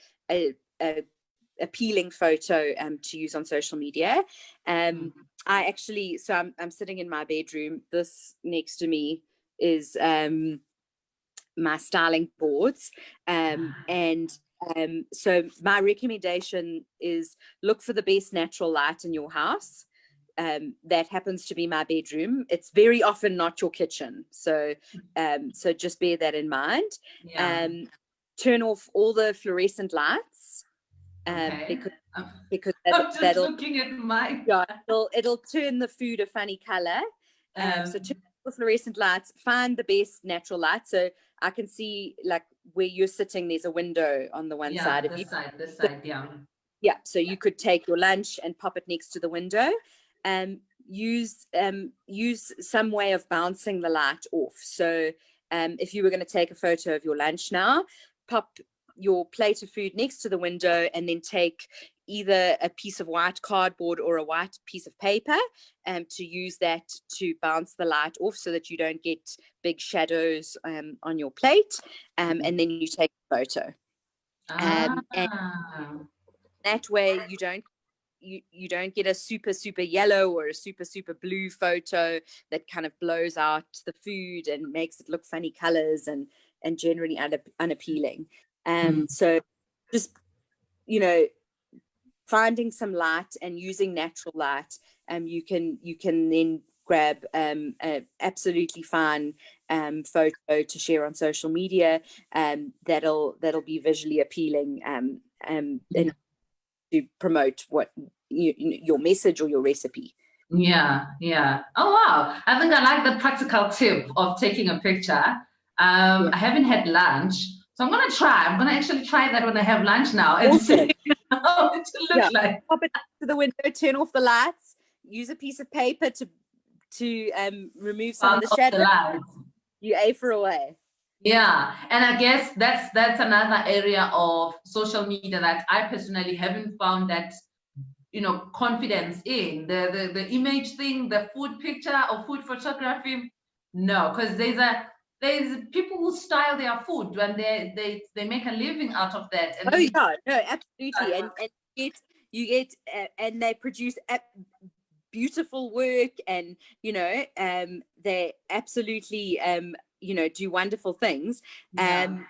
appealing photo to use on social media. I actually, so I'm sitting in my bedroom. This next to me is my styling boards, and so my recommendation is look for the best natural light in your house. That happens to be my bedroom. It's very often not your kitchen, so just bear that in mind. Turn off all the fluorescent lights, because that'll looking at mine. Yeah, it'll turn the food a funny color. So turn off the fluorescent lights, find the best natural light. So I can see where you're sitting, there's a window on the one side of you. This side, yeah. Yeah, so you could take your lunch and pop it next to the window. Use some way of bouncing the light off. So if you were going to take a photo of your lunch now, pop your plate of food next to the window and then take either a piece of white cardboard or a white piece of paper to use that to bounce the light off, so that you don't get big shadows on your plate, and then you take a photo. And that way you don't get a super yellow or a super blue photo that kind of blows out the food and makes it look funny colors and generally unappealing. So just finding some light and using natural light, you can then grab a absolutely fine photo to share on social media, that'll be visually appealing, and to promote what your message or your recipe. Yeah. Oh wow! I think I like the practical tip of taking a picture. I haven't had lunch, so I'm gonna try. I'm gonna actually try that when I have lunch now and see how it looks like. Pop it to the window, turn off the lights, use a piece of paper to remove some of the shadow. You A for away. Yeah, and I guess that's another area of social media that I personally haven't found that confidence in the image thing, the food picture or food photography. No, because there's people who style their food and they make a living out of that. And absolutely, and you get and they produce beautiful work, and they absolutely do wonderful things. In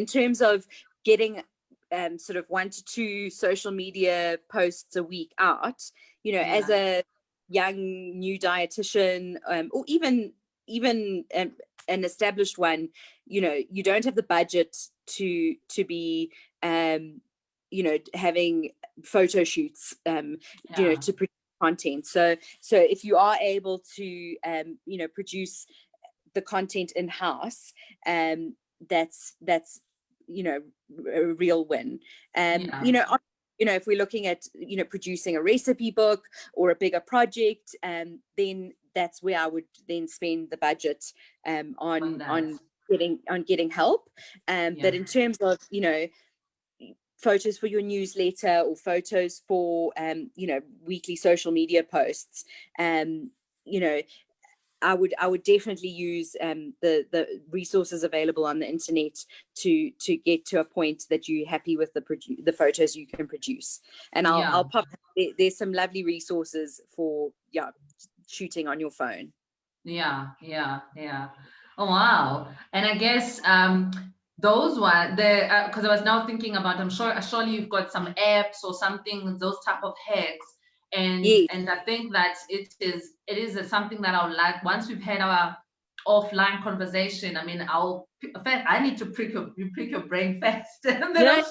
terms of getting sort of 1 to 2 social media posts a week out, as a young new dietitian, or even an established one, you don't have the budget to be having photo shoots to produce content. So if you are able to produce the content in-house, that's a real win. If we're looking at producing a recipe book or a bigger project, then that's where I would then spend the budget on getting help. But in terms of photos for your newsletter or photos for weekly social media posts, I would definitely use the resources available on the internet to get to a point that you're happy with the photos you can produce. And I'll pop there's some lovely resources for shooting on your phone. Yeah. Oh wow. And I guess those were the because I was now thinking about, I'm sure surely you've got some apps or something, those type of hacks. And yes. And I think that it is something that I would like, once we've had our offline conversation. I mean, I need to prick your brain first, and then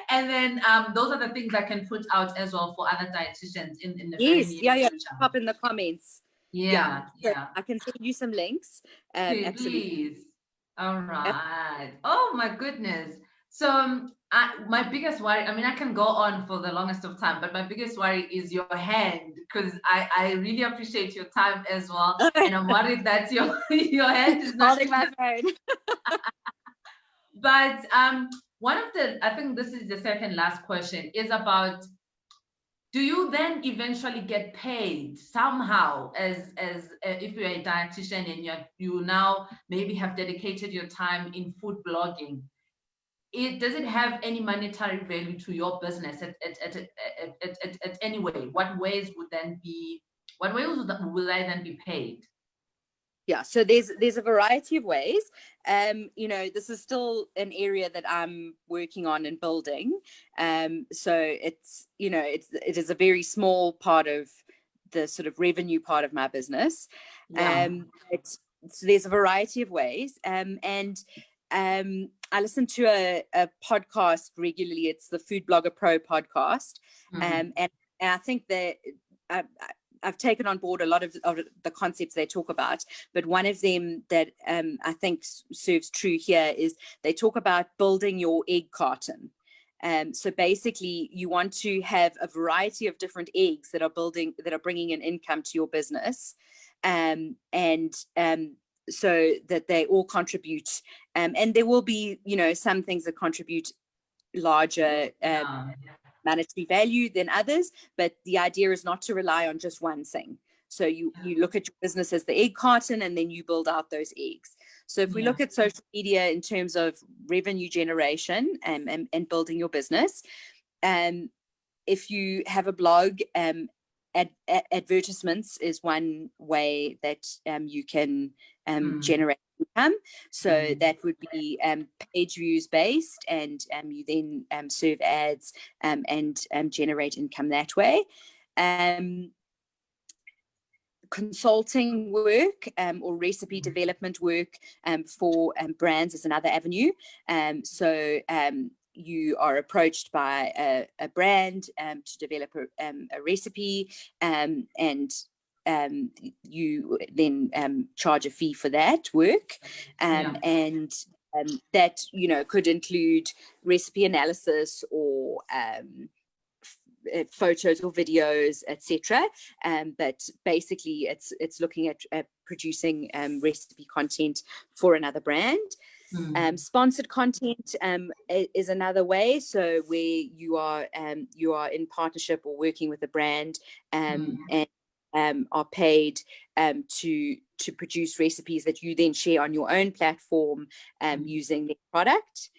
and then those are the things I can put out as well for other dietitians in the very near future. Pop in the comments. Yeah. I can send you some links. Absolutely. Please. All right. Oh my goodness. So my biggest worry, I mean, I can go on for the longest of time, but my biggest worry is your hand, because I really appreciate your time as well. And I'm worried that your hand is not holding my phone. But one of I think this is the second last question, is about, do you then eventually get paid somehow as if you're a dietitian and you now maybe have dedicated your time in food blogging? Does it have any monetary value to your business at any way? What ways will I then be paid? Yeah, so there's a variety of ways. This is still an area that I'm working on and building. So it is a very small part of the sort of revenue part of my business. So there's a variety of ways. And I listen to a podcast regularly. It's the Food Blogger Pro podcast. And I think that I've taken on board a lot of the concepts they talk about, but one of them that I think serves true here is they talk about building your egg carton. So basically, you want to have a variety of different eggs that are bringing an income to your business, and so that they all contribute. And there will be, some things that contribute larger monetary value than others, but the idea is not to rely on just one thing. So you look at your business as the egg carton, and then you build out those eggs. So if we look at social media in terms of revenue generation and building your business, if you have a blog, advertisements is one way that you can generate income. So that would be page views based, and you then serve ads and generate income that way. Consulting work or recipe development work for brands is another avenue. So you are approached by a brand to develop a recipe, and you then charge a fee for that work. And that could include recipe analysis or photos or videos, etc. But basically it's looking at producing recipe content for another brand. Sponsored content is another way, so where you are in partnership or working with a brand and are paid to produce recipes that you then share on your own platform using the product.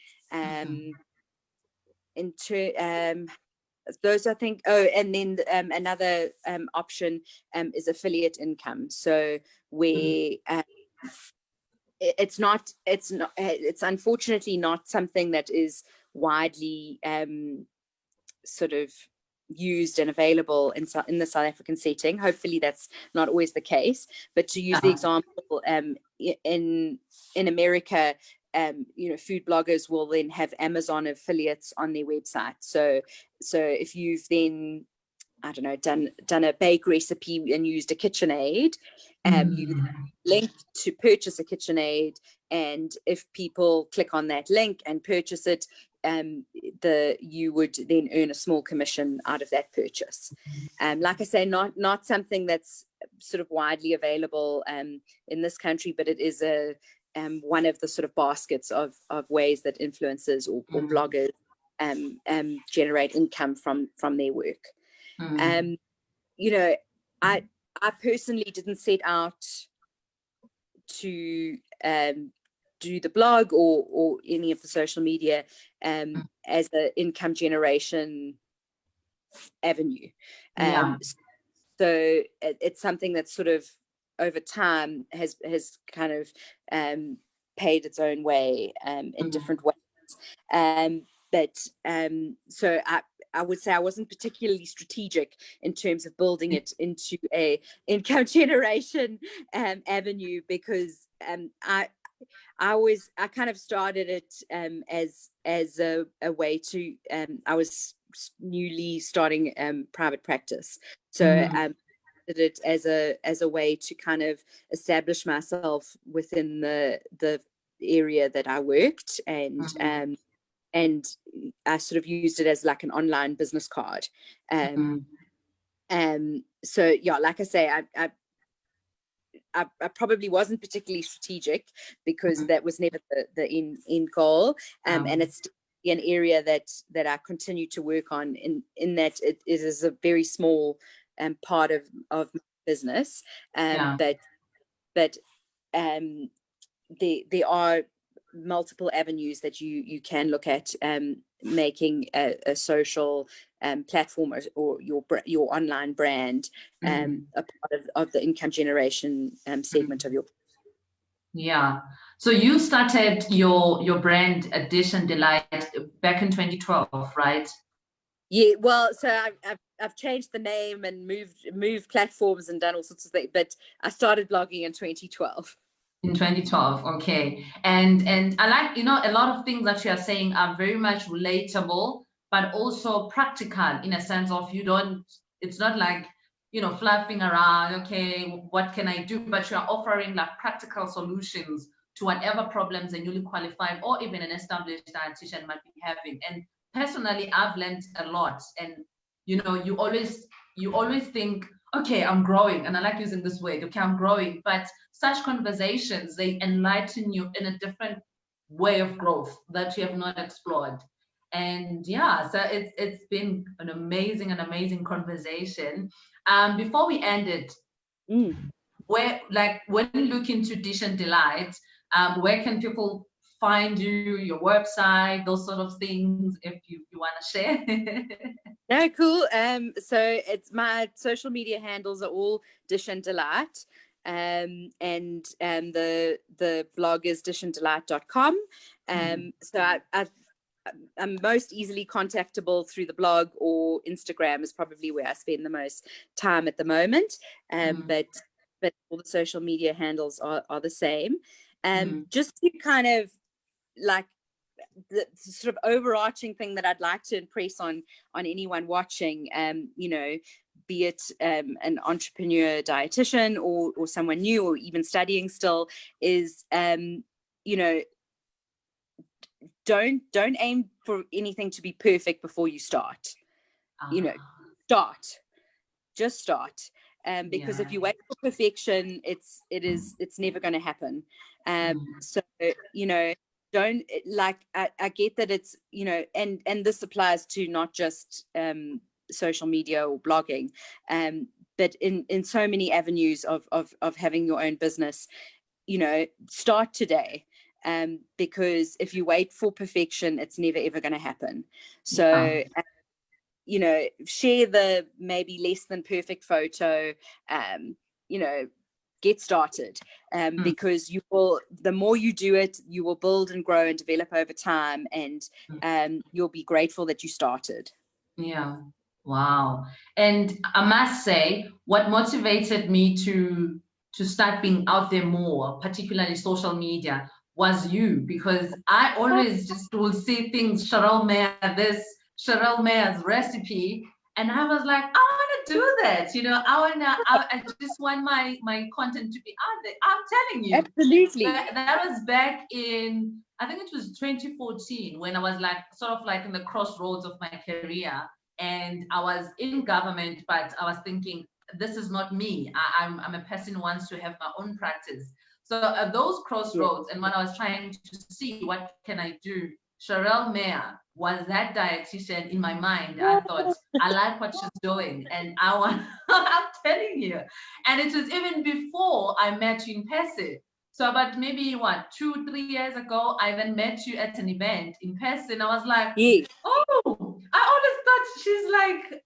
Those, I think. And then another option is affiliate income. So where it's unfortunately not something that is widely sort of used and available in the South African setting. Hopefully that's not always the case, but to use the example, in America, food bloggers will then have Amazon affiliates on their website. So if you've then I don't know, done a bake recipe and used a KitchenAid, you link to purchase a KitchenAid, and if people click on that link and purchase it, you would then earn a small commission out of that purchase. Like I say, not something that's sort of widely available in this country, but it is one of the sort of baskets of ways that influencers or bloggers generate income from their work. You know, I personally didn't set out to do the blog or any of the social media as an income generation avenue. So it's something that sort of over time has kind of paid its own way in different ways. So I would say I wasn't particularly strategic in terms of building it into a income generation avenue, because I kind of started it as a way to I was newly starting private practice, so did it as a way to kind of establish myself within the area that I worked, and I sort of used it as like an online business card. So yeah, like I say, I probably wasn't particularly strategic, because that was never the end goal. And it's an area that I continue to work on, in that it is a very small part of my business. But there are multiple avenues that you can look at making a social platform or your online brand a part of the income generation segment of your. Yeah. So you started your brand Dietitian Delight back in 2012, right? Yeah. Well, so I've changed the name and moved platforms and done all sorts of things, but I started blogging in 2012. In 2012, okay. And I like, a lot of things that you are saying are very much relatable, but also practical, in a sense of it's not like, fluffing around, okay, what can I do? But you're offering like practical solutions to whatever problems a newly qualified or even an established dietitian might be having. And personally, I've learned a lot. And, you always think, okay, I'm growing, and I like using this word, okay, I'm growing, but such conversations, they enlighten you in a different way of growth that you have not explored. And yeah, so it's been an amazing conversation. Before we end it, when you look into Dish and Delight, where can people find you, your website, those sort of things, if you want to share? No, cool. So it's my social media handles are all Dish and Delight. And the blog is dishanddelight.com. So I'm most easily contactable through the blog, or Instagram is probably where I spend the most time at the moment. But all the social media handles are the same. Just to kind of like the sort of overarching thing that I'd like to impress on anyone watching, be it an entrepreneur dietitian or someone new or even studying still, is don't aim for anything to be perfect before you start. Just start. Because if you wait for perfection, it's never going to happen. So don't, like, I get that it's, and this applies to not just social media or blogging, but in so many avenues of having your own business, start today. Because if you wait for perfection, it's never ever going to happen. So share the maybe less than perfect photo, get started, because the more you do it, you will build and grow and develop over time, and you'll be grateful that you started. Yeah. Wow. And I must say, what motivated me to start being out there more, particularly social media, was you, because I always just will see things, Cheryl Meyer, this, Cheryl Meyer's recipe, and I was like, I want to do that. You know, I just want my content to be out there. I'm telling you. Absolutely. That was back in, I think it was 2014, when I was like sort of like in the crossroads of my career, and I was in government, but I was thinking, this is not me. I'm a person who wants to have my own practice. So at those crossroads, and when I was trying to see what can I do, Cheryl Meyer was that dietitian in my mind. I thought, I like what she's doing, and I want, I'm telling you. And it was even before I met you in person. So about maybe what, 2-3 years ago, I then met you at an event in person. I was like, oh, I always thought she's like,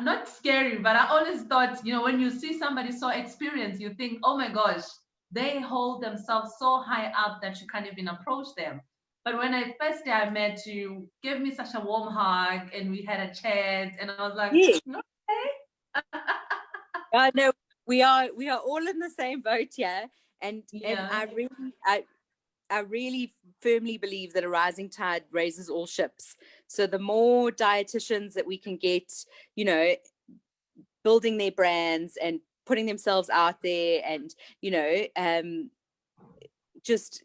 not scary, but I always thought, you know, when you see somebody so experienced, you think, oh my gosh, they hold themselves so high up that you can't even approach them. But when first day I met you, gave me such a warm hug, and we had a chat, and I was like, okay. I know we are all in the same boat here, and I really firmly believe that a rising tide raises all ships. So the more dietitians that we can get, you know, building their brands and putting themselves out there, and, you know, just,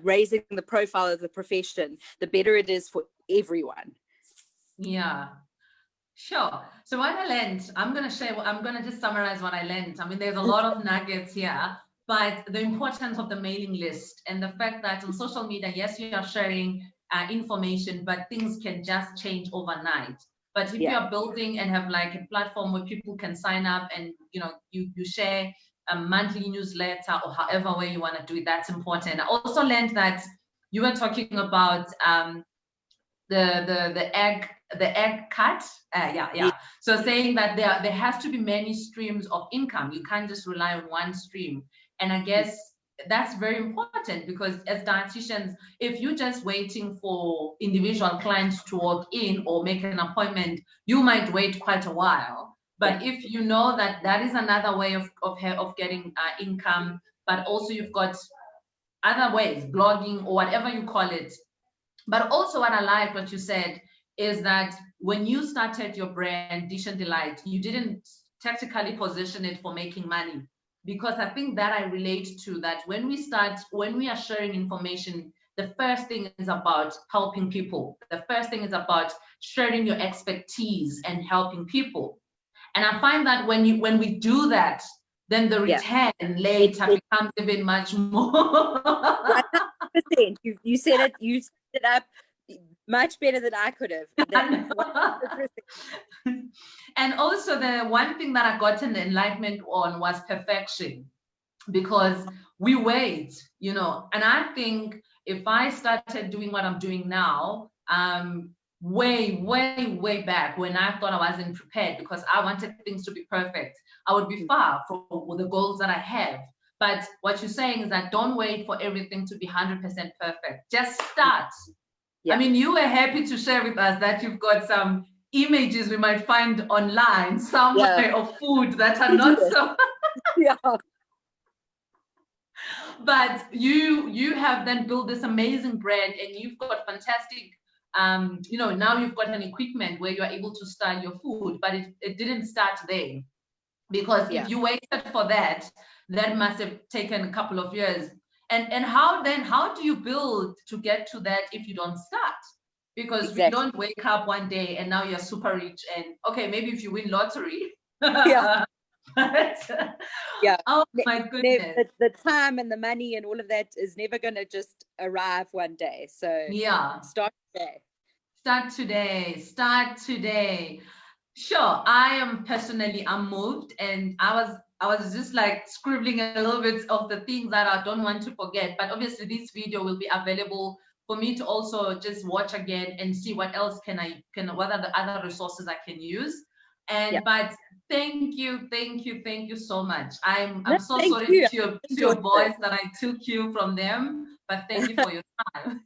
raising the profile of the profession, the better it is for everyone. Yeah, sure. So what I learned, I'm going to just summarize what I learned. I mean, there's a lot of nuggets here, but the importance of the mailing list, and the fact that on social media, yes, you are sharing information, but things can just change overnight. But if you are building and have like a platform where people can sign up, and, you know, you share a monthly newsletter, or however way you want to do it, that's important. I also learned that you were talking about the egg cut. So saying that there has to be many streams of income. You can't just rely on one stream. And I guess that's very important, because as dietitians, if you're just waiting for individual clients to walk in or make an appointment, you might wait quite a while. But if you know that that is another way of getting income, but also you've got other ways, blogging or whatever you call it. But also what I like what you said is that when you started your brand, Dish and Delight, you didn't tactically position it for making money. Because I think that I relate to that when we are sharing information, the first thing is about helping people. The first thing is about sharing your expertise and helping people. And I find that when we do that, then the return later becomes even much more. 100%. You set it up much better than I could have. And also the one thing that I got an enlightenment on was perfection, because we wait, you know, and I think if I started doing what I'm doing now, way back when I thought I wasn't prepared because I wanted things to be perfect, I would be far from the goals that I have. But what you're saying is that don't wait for everything to be 100% perfect. Just start. I mean, you were happy to share with us that you've got some images we might find online somewhere of food that are not so. But you have then built this amazing brand, and you've got fantastic, you know, now you've got an equipment where you're able to style your food, but it didn't start there. Because if you waited for that must have taken a couple of years. And how do you build to get to that if you don't start? Because we don't wake up one day and now you're super rich, and okay, maybe if you win lottery. Oh my goodness. The time and the money and all of that is never going to just arrive one day. So start today. Sure, I am personally, I'm moved, and I was just like scribbling a little bit of the things that I don't want to forget. But obviously this video will be available for me to also just watch again and see what else what are the other resources I can use. And but thank you so much. I'm so sorry to your boys that I took you from them, but thank you for your time.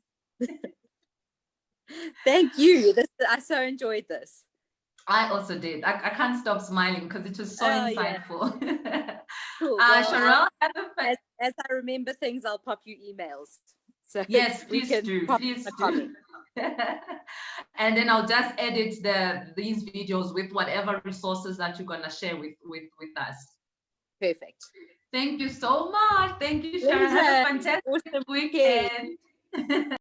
Thank you. I so enjoyed this. I also did. I can't stop smiling because it was so insightful. Cool. Well, Cheryl, as I remember things, I'll pop you emails. So yes, please do. And then I'll just edit these videos with whatever resources that you're gonna share with us. Perfect. Thank you so much. Thank you, Cheryl. Have a fantastic weekend.